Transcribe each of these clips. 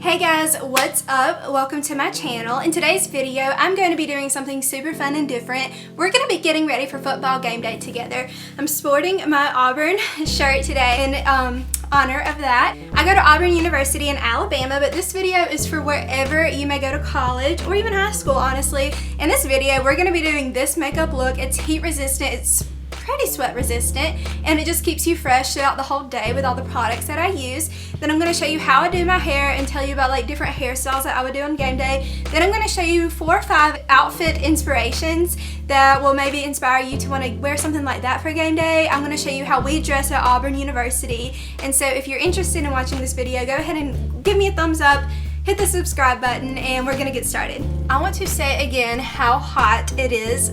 Hey guys, what's up? Welcome to my channel. In today's video, I'm going to be doing something super fun and different. We're going to be getting ready for football game day together. I'm sporting my Auburn shirt today in honor of that. I go to Auburn University in Alabama, but this video is for wherever you may go to college or even high school, honestly. In this video, we're going to be doing this makeup look. It's heat resistant, it's pretty sweat resistant, and it just keeps you fresh throughout the whole day with all the products that I use. Then I'm going to show you how I do my hair and tell you about like different hairstyles that I would do on game day. Then I'm going to show you 4 or 5 outfit inspirations that will maybe inspire you to want to wear something like that for game day. I'm going to show you how we dress at Auburn University. And so if you're interested in watching this video, go ahead and give me a thumbs up, hit the subscribe button, and we're going to get started. I want to say again how hot it is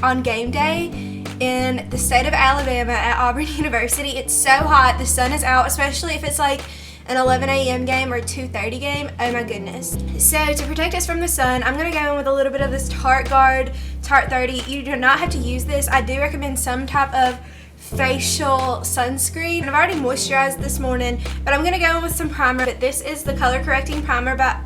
on game day in the state of Alabama at Auburn University. It's so hot. The sun is out, especially if it's like an 11 a.m. game or 2:30 game. Oh my goodness. So to protect us from the sun, I'm going to go in with a little bit of this Tarte Guard Tarte 30. You do not have to use this. I do recommend some type of facial sunscreen. I've already moisturized this morning, but I'm going to go in with some primer. But this is the color correcting primer by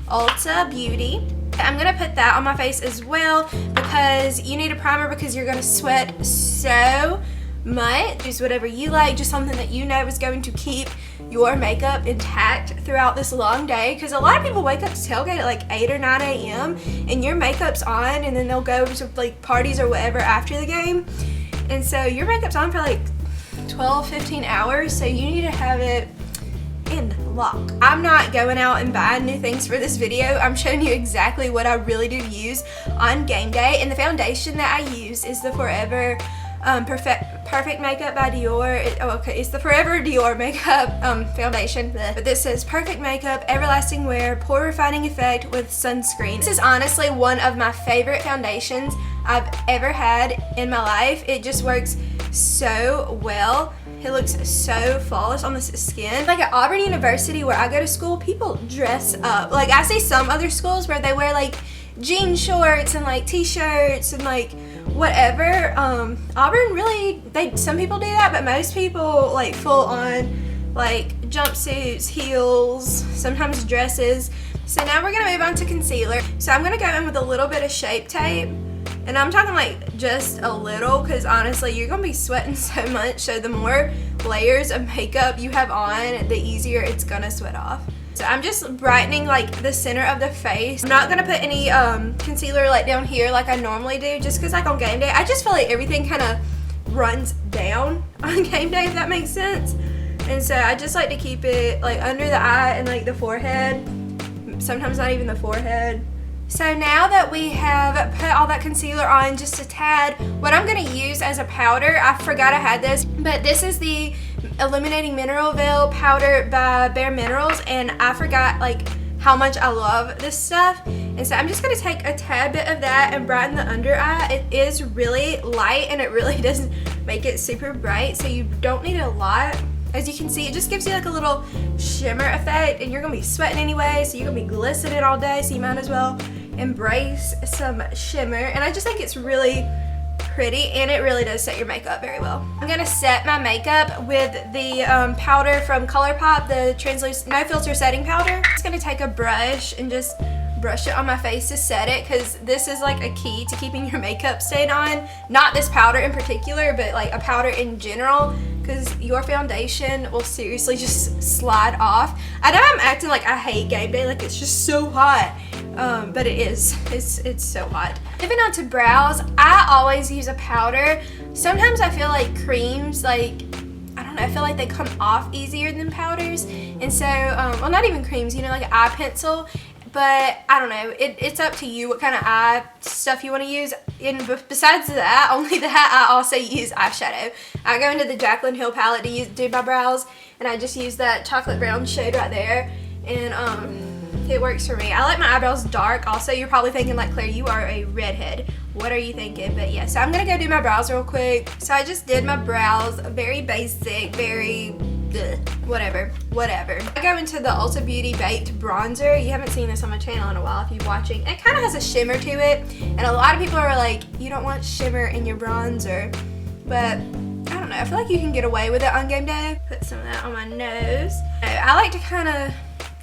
Ulta Beauty. I'm going to put that on my face as well because you need a primer because you're going to sweat so much. Use whatever you like, just something that you know is going to keep your makeup intact throughout this long day, because a lot of people wake up to tailgate at like 8 or 9 a.m. and your makeup's on, and then they'll go to like parties or whatever after the game, and so your makeup's on for like 12-15 hours, so you need to have it in lock. I'm not going out and buying new things for this video. I'm showing you exactly what I really do use on game day, and the foundation that I use is the Forever Perfect Makeup by Dior. It's the Forever Dior Makeup foundation. But this says Perfect Makeup, Everlasting Wear, Pore Refining Effect with Sunscreen. This is honestly one of my favorite foundations I've ever had in my life. It just works so well. It looks so flawless on the skin. Like at Auburn University where I go to school, people dress up. Like I see some other schools where they wear like jean shorts and like t-shirts and like whatever. Auburn really, some people do that, but most people like full on like jumpsuits, heels, sometimes dresses. So now we're gonna move on to concealer. So I'm gonna go in with a little bit of Shape Tape. And I'm talking like just a little, because honestly you're going to be sweating so much, so the more layers of makeup you have on, the easier it's going to sweat off. So I'm just brightening like the center of the face. I'm not going to put any concealer like down here like I normally do, just because like on game day I just feel like everything kind of runs down on game day, if that makes sense. And so I just like to keep it like under the eye and like the forehead, sometimes not even the forehead. So now that we have put all that concealer on just a tad, what I'm going to use as a powder, I forgot I had this, but this is the Illuminating Mineral Veil powder by Bare Minerals, and I forgot like how much I love this stuff. And so I'm just going to take a tad bit of that and brighten the under eye. It is really light and it really doesn't make it super bright, so you don't need a lot. As you can see, it just gives you like a little shimmer effect, and you're going to be sweating anyway, so you're going to be glistening all day, so you might as well embrace some shimmer. And I just think it's really pretty, and it really does set your makeup very well. I'm going to set my makeup with the powder from ColourPop, the translucent no filter setting powder. I'm just going to take a brush and just brush it on my face to set it, because this is like a key to keeping your makeup stayed on. Not this powder in particular, but like a powder in general, because your foundation will seriously just slide off. I know I'm acting like I hate game day, like it's just so hot, but it is. It's so hot. Moving on to brows, I always use a powder. Sometimes I feel like creams, like, I don't know, I feel like they come off easier than powders. And so, well, not even creams, you know, like an eye pencil. But I don't know, it's up to you what kind of eye stuff you want to use. And besides that, only that, I also use eyeshadow. I go into the Jaclyn Hill palette to do my brows, and I just use that chocolate brown shade right there, and it works for me. I like my eyebrows dark. Also, you're probably thinking like, Claire, you are a redhead. What are you thinking? But yeah, so I'm gonna go do my brows real quick. So I just did my brows, very basic, very whatever. I go into the Ulta Beauty Baked Bronzer. You haven't seen this on my channel in a while if you're watching. It kind of has a shimmer to it, and a lot of people are like, you don't want shimmer in your bronzer, but I don't know, I feel like you can get away with it on game day. Put some of that on my nose. I like to kind of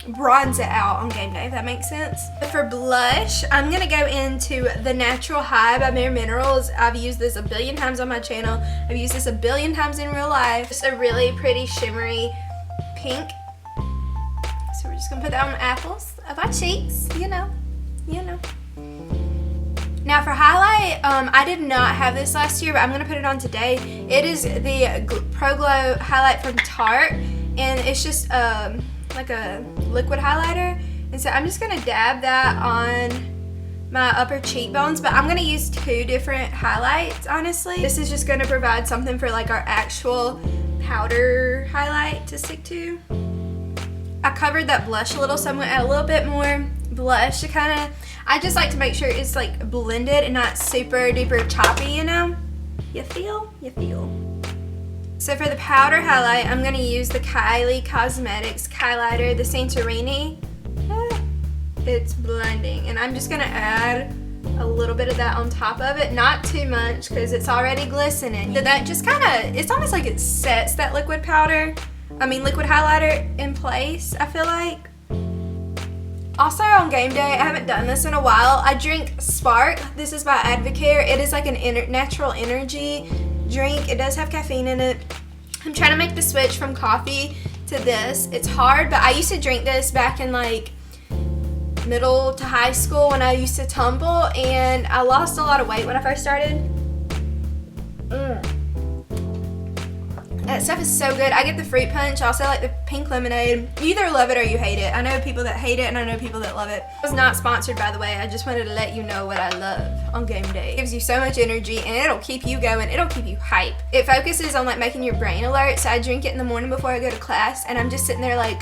bronze it out on game day, if that makes sense. For blush, I'm gonna go into the Natural High by Bare Minerals. I've used this a billion times on my channel. I've used this a billion times in real life. Just a really pretty shimmery pink. So we're just gonna put that on the apples of our cheeks, you know. Now for highlight, I did not have this last year, but I'm gonna put it on today. It is the Pro Glow highlight from Tarte, and it's just like a liquid highlighter. And so I'm just gonna dab that on my upper cheekbones, but I'm gonna use 2 different highlights, honestly. This is just gonna provide something for like our actual powder highlight to stick to. I covered that blush a little, so I'm gonna add a little bit more blush to kind of, I just like to make sure it's like blended and not super duper choppy, you know? You feel? So for the powder highlight, I'm gonna use the Kylie Cosmetics Highlighter, the Santorini. It's blending, and I'm just gonna add a little bit of that on top of it, not too much because it's already glistening. So that just kind of, it's almost like it sets that liquid highlighter in place, I feel like. Also on game day, I haven't done this in a while, I drink Spark. This is by Advocare. It is like an natural energy drink. It does have caffeine in it. I'm trying to make the switch from coffee to this. It's hard, but I used to drink this back in like middle to high school when I used to tumble, and I lost a lot of weight when I first started. That stuff is so good. I get the fruit punch. I also like the pink lemonade. You either love it or you hate it. I know people that hate it, and I know people that love it. It was not sponsored, by the way. I just wanted to let you know what I love on game day. It gives you so much energy, and it'll keep you going. It'll keep you hype. It focuses on like making your brain alert, so I drink it in the morning before I go to class, and I'm just sitting there like,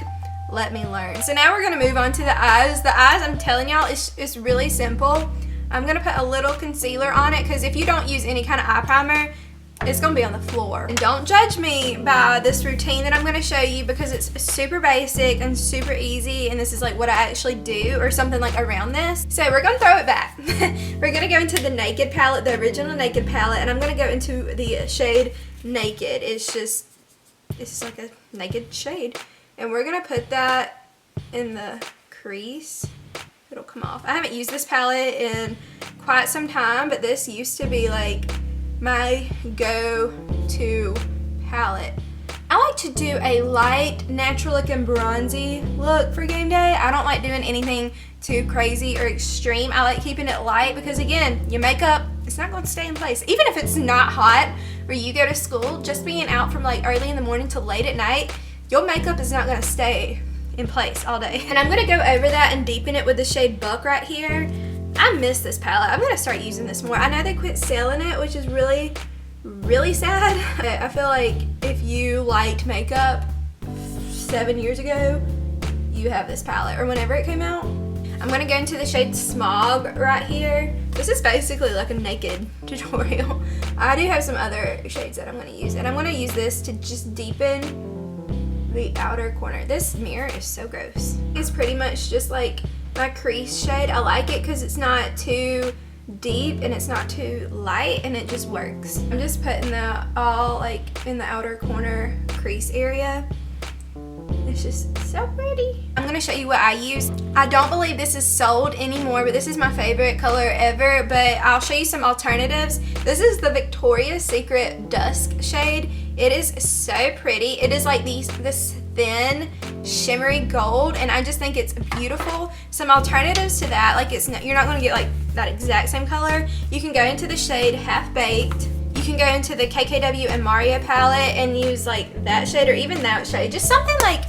let me learn. So now we're gonna move on to the eyes. The eyes, I'm telling y'all, it's really simple. I'm gonna put a little concealer on it, because if you don't use any kind of eye primer, it's gonna be on the floor. And don't judge me by this routine that I'm gonna show you, because it's super basic and super easy, and this is like what I actually do, or something like around this. So we're gonna throw it back. We're gonna go into the Naked palette, the original Naked palette, and I'm gonna go into the shade Naked. It's just like a naked shade. And we're gonna put that in the crease. It'll come off. I haven't used this palette in quite some time, but this used to be like my go-to palette. I like to do a light, natural looking bronzy look for game day. I don't like doing anything too crazy or extreme. I like keeping it light because, again, your makeup, it's not going to stay in place. Even if it's not hot where you go to school, just being out from like early in the morning to late at night, your makeup is not going to stay in place all day. And I'm going to go over that and deepen it with the shade Buck right here. I miss this palette. I'm gonna start using this more. I know they quit selling it, which is really, really sad. I feel like if you liked makeup 7 years ago, you have this palette, or whenever it came out. I'm gonna go into the shade Smog right here. This is basically like a naked tutorial. I do have some other shades that I'm gonna use, and I'm gonna use this to just deepen the outer corner. This mirror is so gross. It's pretty much just like my crease shade. I like it because it's not too deep and it's not too light, and it just works. I'm just putting that all like in the outer corner crease area. It's just so pretty. I'm gonna show you what I use. I don't believe this is sold anymore, but this is my favorite color ever, but I'll show you some alternatives. This is the Victoria's Secret Dusk shade. It is so pretty. It is like this thin shimmery gold, and I just think it's beautiful. Some alternatives to that, like you're not going to get like that exact same color. You can go into the shade Half Baked. You can go into the KKW and Mario palette and use like that shade, or even that shade, just something like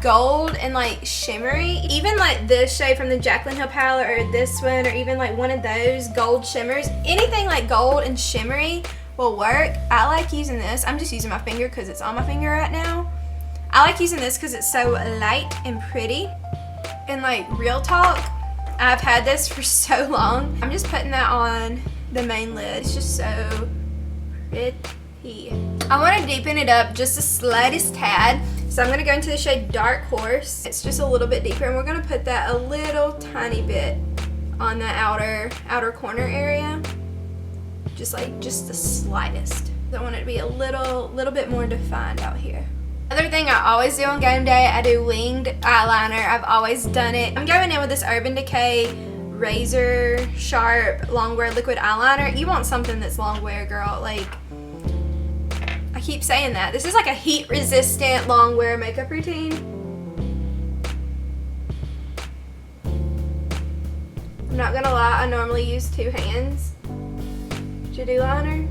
gold and like shimmery. Even like this shade from the Jaclyn Hill palette, or this one, or even like one of those gold shimmers. Anything like gold and shimmery will work. I like using this. I'm just using my finger because it's on my finger right now. I like using this because it's so light and pretty. And like, real talk, I've had this for so long. I'm just putting that on the main lid. It's just so pretty. I want to deepen it up just the slightest tad. So I'm going to go into the shade Dark Horse. It's just a little bit deeper, and we're going to put that a little tiny bit on the outer corner area. Just the slightest. I want it to be a little bit more defined out here. Other thing I always do on game day, I do winged eyeliner. I've always done it. I'm going in with this Urban Decay razor sharp long wear liquid eyeliner. You want something that's long wear, girl. Like, I keep saying that. This is like a heat resistant long wear makeup routine. I'm not gonna lie, I normally use 2 hands to do liner.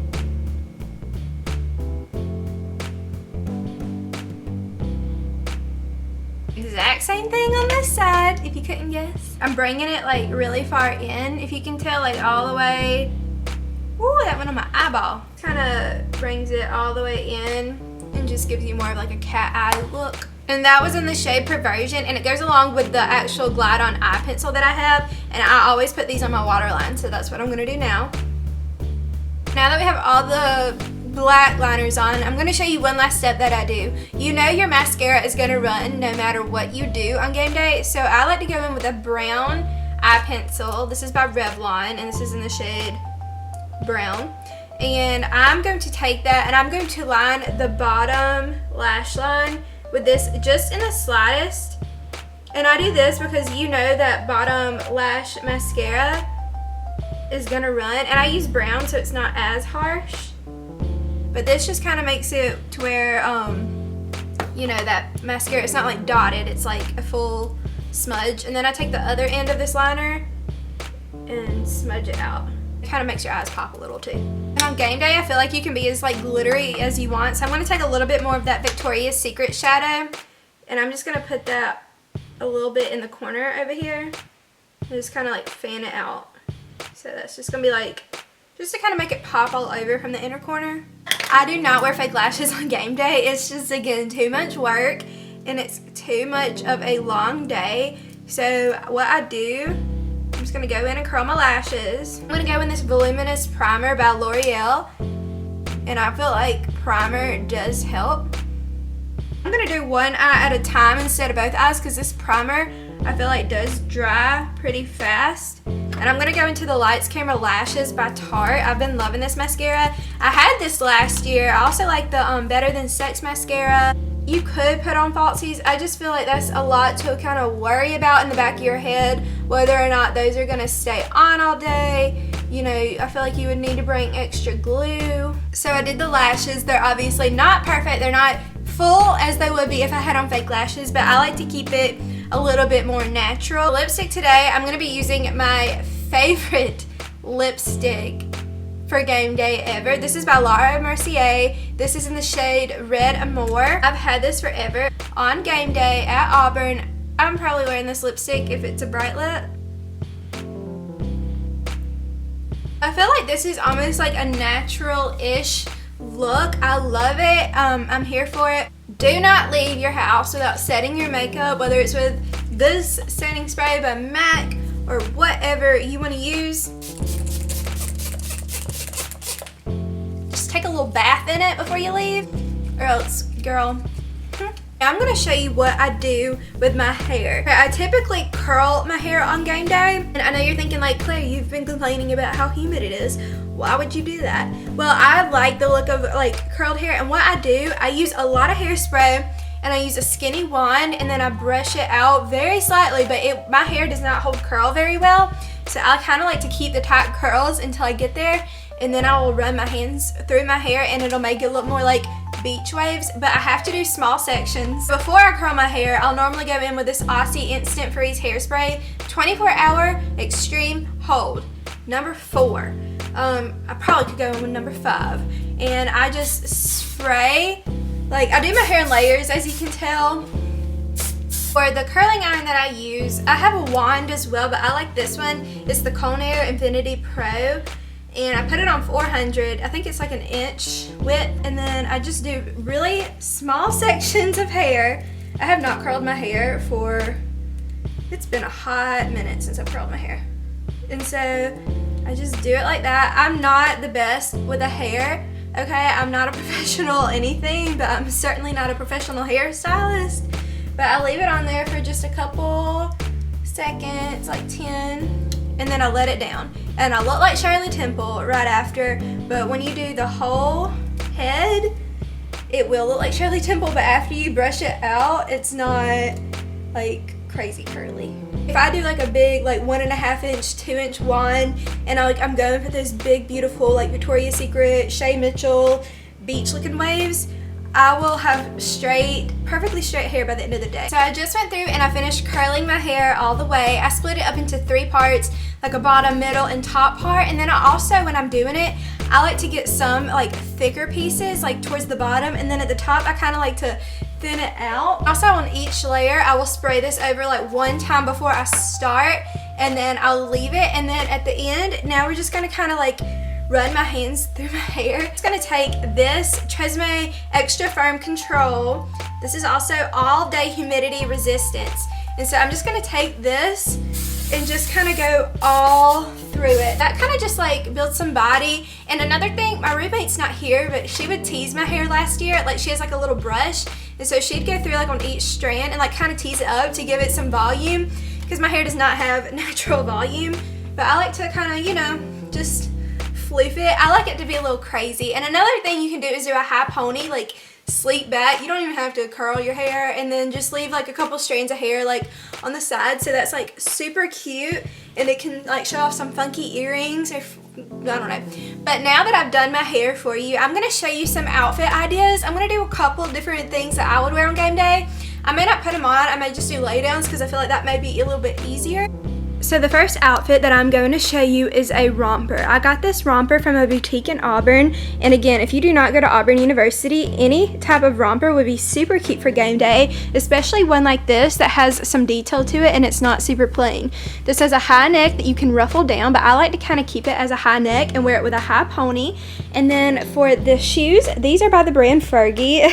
Exact same thing on this side, if you couldn't guess. I'm bringing it like really far in. If you can tell, like all the way. Ooh, that went on my eyeball. Kind of brings it all the way in and just gives you more of like a cat eye look. And that was in the shade Perversion, and it goes along with the actual Glide On eye pencil that I have. And I always put these on my waterline, so that's what I'm gonna do now. Now that we have all the black liners on, I'm going to show you one last step that I do. You know your mascara is going to run no matter what you do on game day, so I like to go in with a brown eye pencil. This is by Revlon, and this is in the shade Brown. And I'm going to take that and I'm going to line the bottom lash line with this just in the slightest. And I do this because you know that bottom lash mascara is going to run, and I use brown so it's not as harsh. But this just kind of makes it to where, you know, that mascara, it's not like dotted, it's like a full smudge. And then I take the other end of this liner and smudge it out. It kind of makes your eyes pop a little too. And on game day, I feel like you can be as like glittery as you want. So I'm going to take a little bit more of that Victoria's Secret shadow, and I'm just going to put that a little bit in the corner over here and just kind of like fan it out. So that's just going to be like, just to kind of make it pop all over from the inner corner. I do not wear fake lashes on game day. It's just, again, too much work and it's too much of a long day. So what I do, I'm just going to go in and curl my lashes. I'm going to go in this Voluminous Primer by L'Oreal, and I feel like primer does help. I'm going to do one eye at a time instead of both eyes because this primer, I feel like, does dry pretty fast. And I'm going to go into the Lights Camera Lashes by Tarte. I've been loving this mascara. I had this last year. I also like the Better Than Sex mascara. You could put on falsies. I just feel like that's a lot to kind of worry about in the back of your head, whether or not those are going to stay on all day. You know, I feel like you would need to bring extra glue. So I did the lashes. They're obviously not perfect. They're not full as they would be if I had on fake lashes, but I like to keep it a little bit more natural. Lipstick today, I'm going to be using my favorite lipstick for game day ever. This is by Laura Mercier. This is in the shade Red Amour. I've had this forever. On game day at Auburn, I'm probably wearing this lipstick if it's a bright lip. I feel like this is almost like a natural-ish look. I love it. I'm here for it. Do not leave your house without setting your makeup, whether it's with this setting spray by MAC or whatever you want to use. Just take a little bath in it before you leave, or else, girl. I'm going to show you what I do with my hair. I typically curl my hair on game day, and I know you're thinking like, Claire, you've been complaining about how humid it is. Why would you do that? Well, I like the look of like curled hair, and what I do, I use a lot of hairspray, and I use a skinny wand, and then I brush it out very slightly, but my hair does not hold curl very well, so I kind of like to keep the tight curls until I get there, and then I will run my hands through my hair, and it'll make it look more like beach waves, but I have to do small sections. Before I curl my hair, I'll normally go in with this Aussie Instant Freeze hairspray, 24-hour extreme hold. Number 4. I probably could go in with number 5. And I just spray, like I do my hair in layers, as you can tell. For the curling iron that I use, I have a wand as well, but I like this one. It's the Conair Infinity Pro. And I put it on 400. I think it's like an inch width. And then I just do really small sections of hair. I have not curled my hair for, it's been a hot minute since I've curled my hair. And so I just do it like that. I'm not the best with the hair, okay? I'm not a professional anything, but I'm certainly not a professional hairstylist. But I leave it on there for just a couple seconds, like 10. And then I let it down. And I look like Shirley Temple right after, but when you do the whole head, it will look like Shirley Temple, but after you brush it out, it's not like crazy curly. If I do like a big like 1.5 inch, 2 inch wand, and I'm going for those big beautiful like Victoria's Secret, Shea Mitchell, beach looking waves, I will have straight, perfectly straight hair by the end of the day. So I just went through and I finished curling my hair all the way. I split it up into 3 parts, like a bottom, middle, and top part. And then I also, when I'm doing it, I like to get some like thicker pieces like towards the bottom, and then at the top I kind of like to thin it out. Also on each layer I will spray this over like 1 time before I start, and then I'll leave it, and then at the end, now we're just gonna kind of like run my hands through my hair. I'm just gonna take this Tresemme Extra Firm Control. This is also all day humidity resistance, and so I'm just gonna take this and just kind of go all through it. That kind of just like builds some body. And another thing, my roommate's not here, but she would tease my hair last year. Like she has like a little brush, and so she'd go through like on each strand and like kind of tease it up to give it some volume, because my hair does not have natural volume. But I like to kind of, you know, just floof it. I like it to be a little crazy. And another thing you can do is do a high pony, like sleek back. You don't even have to curl your hair, and then just leave like a couple strands of hair like on the side, so that's like super cute, and it can like show off some funky earrings or I don't know. But now that I've done my hair for you, I'm gonna show you some outfit ideas. I'm gonna do a couple different things that I would wear on game day. I may not put them on, I may just do lay downs because I feel like that may be a little bit easier. So the first outfit that I'm going to show you is a romper. I got this romper from a boutique in Auburn, and again, if you do not go to Auburn University, any type of romper would be super cute for game day, especially one like this that has some detail to it and it's not super plain. This has a high neck that you can ruffle down, but I like to kind of keep it as a high neck and wear it with a high pony. And then for the shoes, these are by the brand Fergie,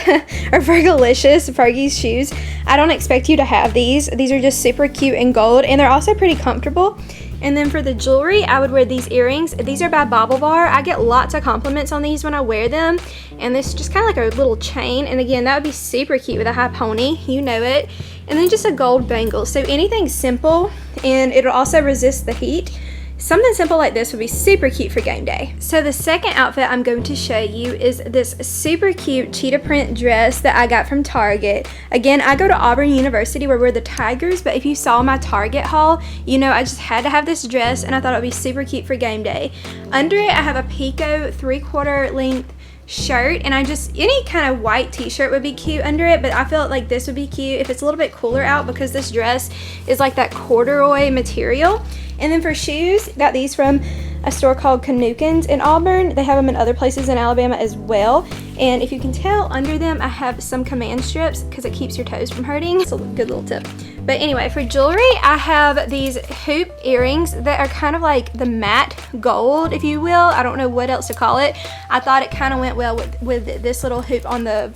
or Fergalicious, Fergie's shoes. I don't expect you to have these. These are just super cute and gold, and they're also pretty comfortable. And then for the jewelry, I would wear these earrings. These are by Bauble Bar. I get lots of compliments on these when I wear them. And this is just kind of like a little chain. And again, that would be super cute with a high pony. You know it. And then just a gold bangle. So anything simple, and it'll also resist the heat. Something simple like this would be super cute for game day. So the second outfit I'm going to show you is this super cute cheetah print dress that I got from Target. Again, I go to Auburn University where we're the Tigers, but if you saw my Target haul, you know I just had to have this dress, and I thought it would be super cute for game day. Under it, I have a Pico 3/4 length shirt, and any kind of white t-shirt would be cute under it, but I felt like this would be cute if it's a little bit cooler out, because this dress is like that corduroy material. And then for shoes, got these from a store called Canuckins in Auburn. They have them in other places in Alabama as well. And if you can tell, under them I have some command strips because it keeps your toes from hurting. It's a good little tip. But anyway, for jewelry, I have these hoop earrings that are kind of like the matte gold, if you will. I don't know what else to call it. I thought it kind of went well with this little hoop on the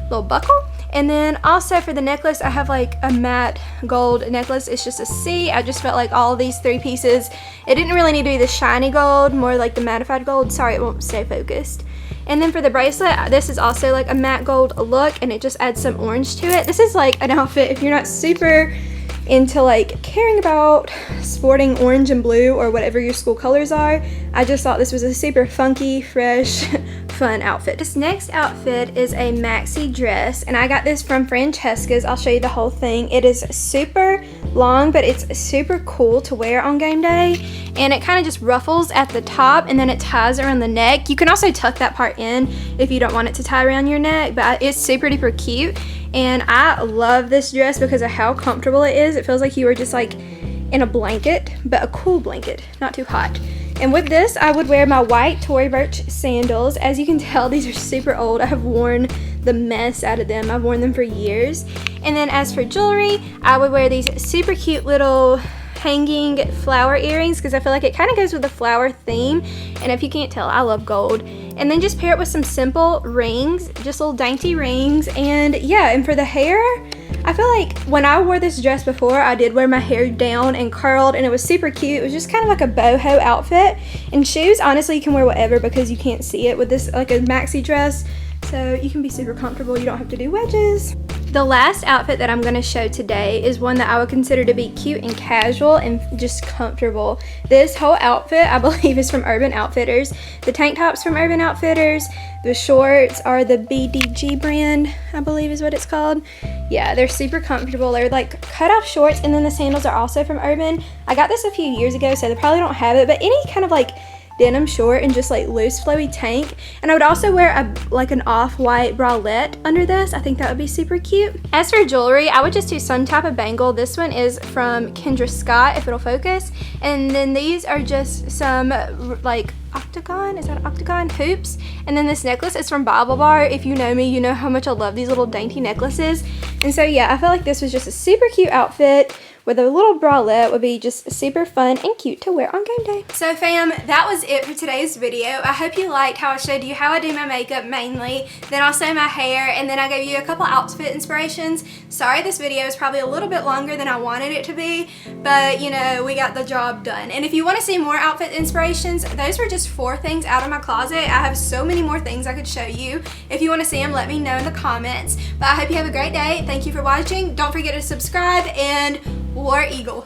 little buckle. And then also for the necklace, I have like a matte gold necklace. It's just a C. I just felt like all of these 3 pieces, it didn't really need to be the shiny gold, more like the mattified gold. Sorry, it won't stay focused. And then for the bracelet, this is also like a matte gold look, and it just adds some orange to it. This is like an outfit if you're not super into like caring about sporting orange and blue or whatever your school colors are. I just thought this was a super funky, fresh, fun outfit. This next outfit is a maxi dress, and I got this from Francesca's. I'll show you the whole thing. It is super long, but it's super cool to wear on game day, and it kind of just ruffles at the top and then it ties around the neck. You can also tuck that part in if you don't want it to tie around your neck, but it's super duper cute. And I love this dress because of how comfortable it is. It feels like you are just like in a blanket, but a cool blanket, not too hot. And with this, I would wear my white Tory Burch sandals. As you can tell, these are super old. I have worn the mess out of them. I've worn them for years. And then as for jewelry, I would wear these super cute little hanging flower earrings because I feel like it kind of goes with the flower theme. And if you can't tell, I love gold. And then just pair it with some simple rings, just little dainty rings. And yeah, and for the hair, I feel like when I wore this dress before, I did wear my hair down and curled, and it was super cute. It was just kind of like a boho outfit. And shoes, honestly, you can wear whatever because you can't see it with this like a maxi dress. So you can be super comfortable. You don't have to do wedges. The last outfit that I'm going to show today is one that I would consider to be cute and casual and just comfortable. This whole outfit I believe is from Urban Outfitters. The tank top's from Urban Outfitters. The shorts are the BDG brand, I believe is what it's called. Yeah, they're super comfortable. They're like cut off shorts, and then the sandals are also from Urban. I got this a few years ago, so they probably don't have it, but any kind of like denim short and just like loose flowy tank. And I would also wear an off-white bralette under this. I think that would be super cute. As for jewelry, I would just do some type of bangle. This one is from Kendra Scott, if it'll focus. And then these are just some like octagon, is that octagon hoops? And then this necklace is from Bible Bar. If you know me, you know how much I love these little dainty necklaces. And so yeah, I feel like this was just a super cute outfit with a little bralette. Would be just super fun and cute to wear on game day. So fam, that was it for today's video. I hope you liked how I showed you how I do my makeup mainly, then also my hair, and then I gave you a couple outfit inspirations. Sorry this video is probably a little bit longer than I wanted it to be, but you know, we got the job done. And if you want to see more outfit inspirations, those were just 4 things out of my closet. I have so many more things I could show you. If you want to see them, let me know in the comments. But I hope you have a great day. Thank you for watching. Don't forget to subscribe, and War Eagle.